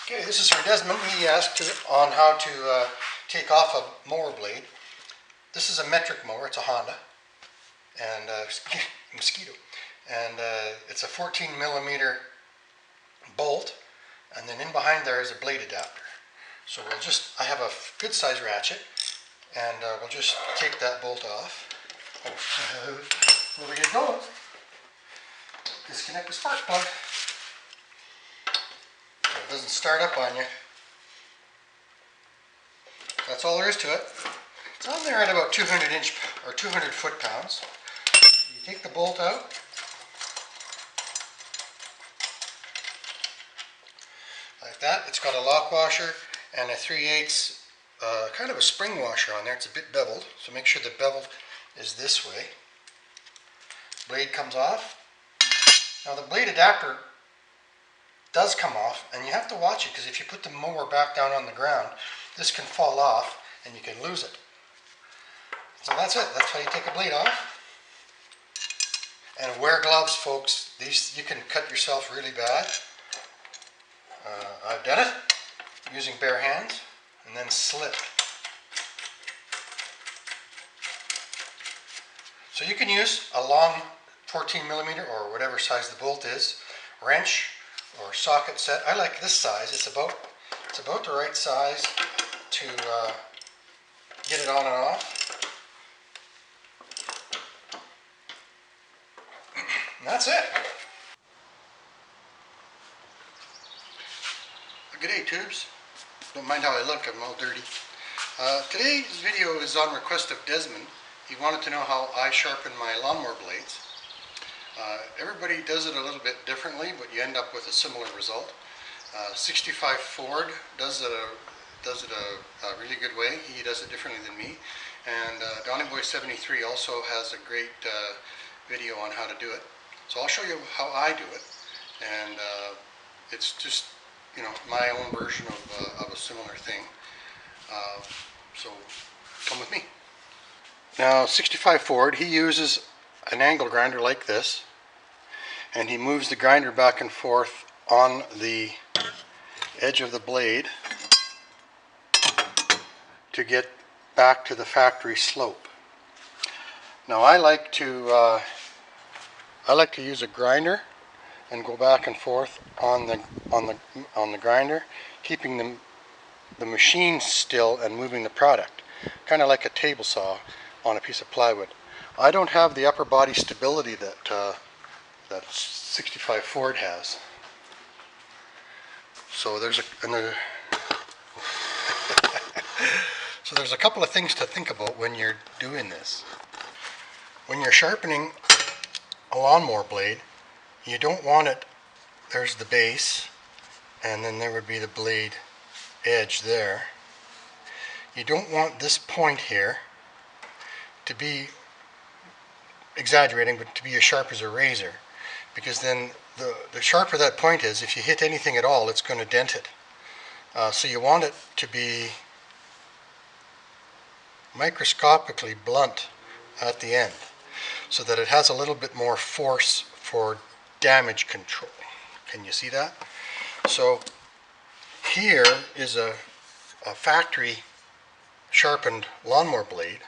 Okay, this is for Desmond. He asked on how to take off a mower blade. This is a metric mower. It's a Honda and mosquito, and it's a 14 millimeter bolt, and then in behind there is a blade adapter. So I have a good size ratchet, and we'll just take that bolt off. Where we get going? Disconnect the spark plug. So it doesn't start up on you. That's all there is to it. It's on there at about 200 foot-pounds. You take the bolt out. Like that. It's got a lock washer and a 3/8 kind of a spring washer on there. It's a bit beveled, so make sure the bevel is this way. Blade comes off. Now the blade adapter does come off, and you have to watch it, because if you put the mower back down on the ground, this can fall off and you can lose it. So that's it. That's how you take a blade off. And wear gloves, folks. These, you can cut yourself really bad. I've done it using bare hands, and then slip. So you can use a long 14 millimeter or whatever size the bolt is, wrench or socket set. I like this size. It's about the right size to get it on and off. And that's it. G'day tubes. Don't mind how I look, I'm all dirty. Today's video is on request of Desmond. He wanted to know how I sharpen my lawnmower blades. Everybody does it a little bit differently, but you end up with a similar result. 65 Ford does it a really good way. He does it differently than me. And Donny Boy 73 also has a great video on how to do it. So I'll show you how I do it. And it's just, you know, my own version of a similar thing. So come with me. Now 65 Ford, he uses an angle grinder like this, and he moves the grinder back and forth on the edge of the blade to get back to the factory slope. Now I like to use a grinder and go back and forth on the grinder, keeping the machine still and moving the product, kind of like a table saw on a piece of plywood. I don't have the upper body stability that 65 Ford has. So there's a couple of things to think about when you're doing this. When you're sharpening a lawnmower blade, you don't want it, there's the base, and then there would be the blade edge there. You don't want this point here to be, exaggerating, but to be as sharp as a razor, because then the sharper that point is, if you hit anything at all, it's going to dent it. So you want it to be microscopically blunt at the end, so that it has a little bit more force for damage control. Can you see that? So here is a factory sharpened lawnmower blade.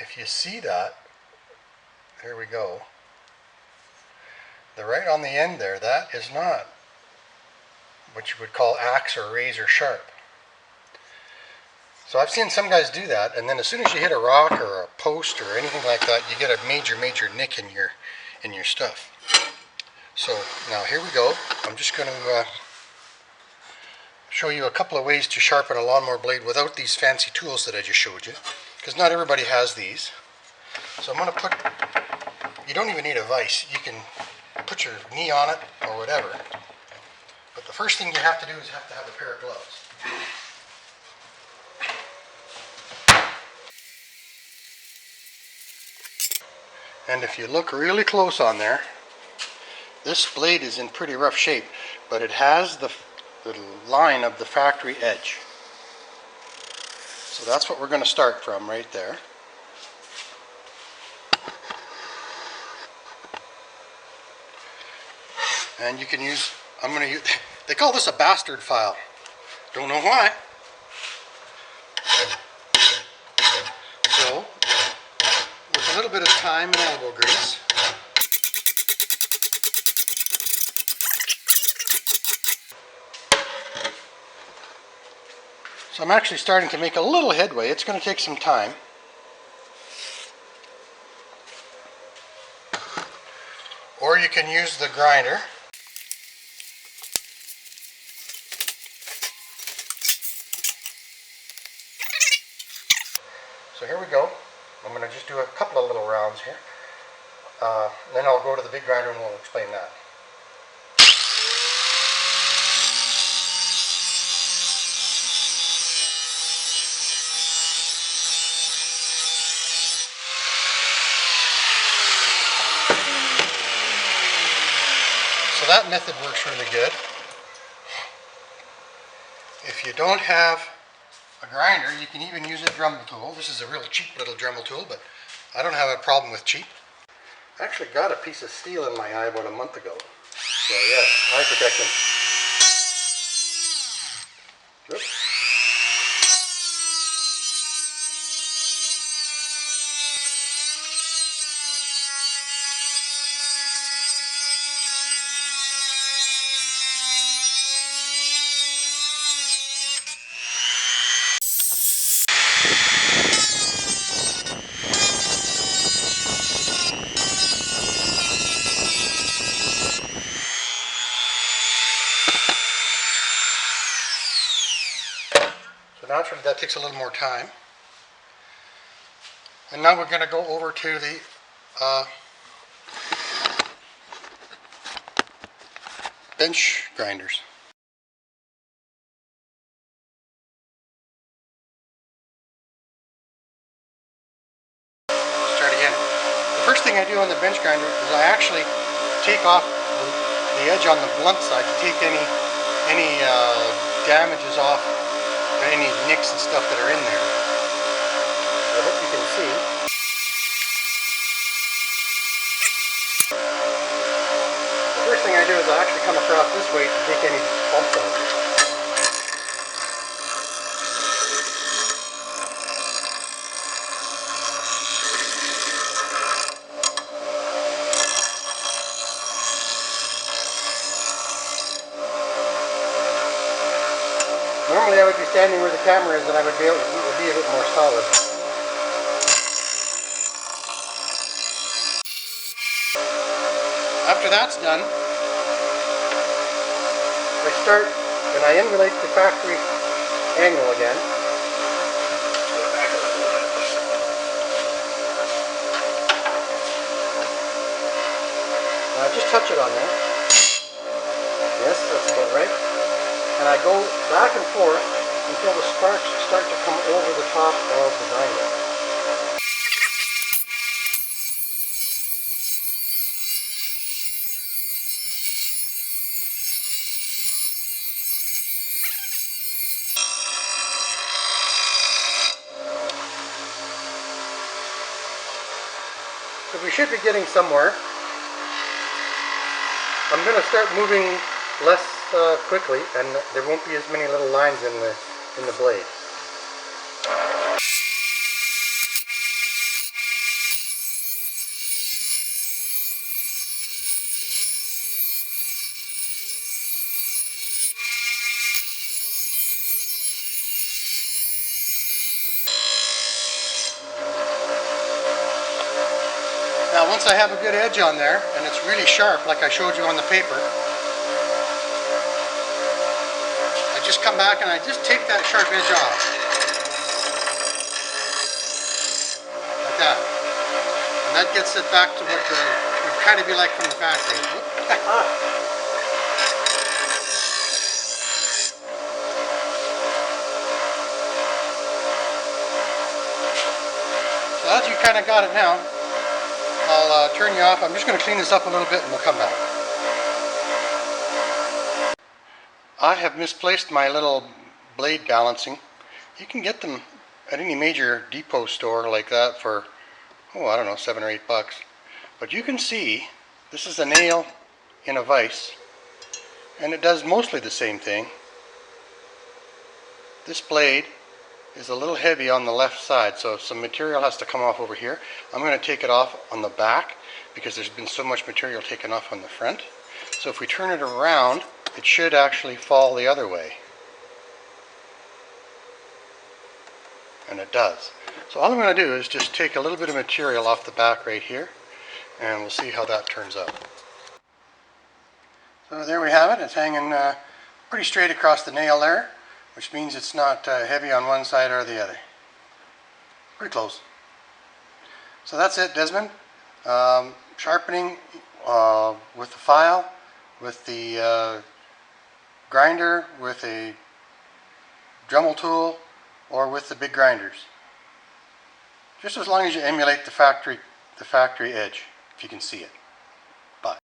If you see that, here we go. The right on the end there, that is not what you would call axe or razor sharp. So I've seen some guys do that, and then as soon as you hit a rock or a post or anything like that, you get a major nick in your stuff. So now here we go. I'm just going to show you a couple of ways to sharpen a lawnmower blade without these fancy tools that I just showed you, because not everybody has these. So I'm going to put, you don't even need a vise, you can put your knee on it or whatever, but the first thing you have to do is have to have a pair of gloves. And if you look really close on there, this blade is in pretty rough shape, but it has the line of the factory edge. So that's what we're going to start from right there. And you can use, they call this a bastard file. Don't know why. So, with a little bit of time and elbow grease, so I'm actually starting to make a little headway. It's going to take some time. Or you can use the grinder. So here we go. I'm going to just do a couple of little rounds here. Then I'll go to the big grinder and we'll explain that. So that method works really good. If you don't have a grinder, you can even use a Dremel tool. This is a real cheap little Dremel tool, but I don't have a problem with cheap. I actually got a piece of steel in my eye about a month ago. So yes, eye protection. Oops. So naturally that takes a little more time. And now we're going to go over to the bench grinders. Start again. The first thing I do on the bench grinder is I actually take off the edge on the blunt side to take any damages off, or any nicks and stuff that are in there. I hope you can see. The first thing I do is I actually come across this way to take any bumps out. Normally I would be standing where the camera is and I would be able to be a bit more solid. After that's done, I start and I emulate the factory angle again. Now just touch it on there. Yes, that's about right. And I go back and forth until the sparks start to come over the top of the grinder. So we should be getting somewhere. I'm going to start moving less quickly, and there won't be as many little lines in the blade. Now once I have a good edge on there, and it's really sharp like I showed you on the paper, I just come back and I just take that sharp edge off. Like that. And that gets it back to what it would kind of be like from the factory. So as you kind of got it now, I'll turn you off. I'm just going to clean this up a little bit and we'll come back. I have misplaced my little blade balancing. You can get them at any major depot store like that for, oh, I don't know, $7 or $8. But you can see this is a nail in a vise, and it does mostly the same thing. This blade is a little heavy on the left side, so some material has to come off over here. I'm going to take it off on the back because there's been so much material taken off on the front. So if we turn it around, it should actually fall the other way. And it does. So all I'm going to do is just take a little bit of material off the back right here, and we'll see how that turns out. So there we have it. It's hanging pretty straight across the nail there, which means it's not heavy on one side or the other. Pretty close. So that's it, Desmond. Sharpening with the file, with the grinder, with a Dremel tool, or with the big grinders. Just as long as you emulate the factory edge, if you can see it.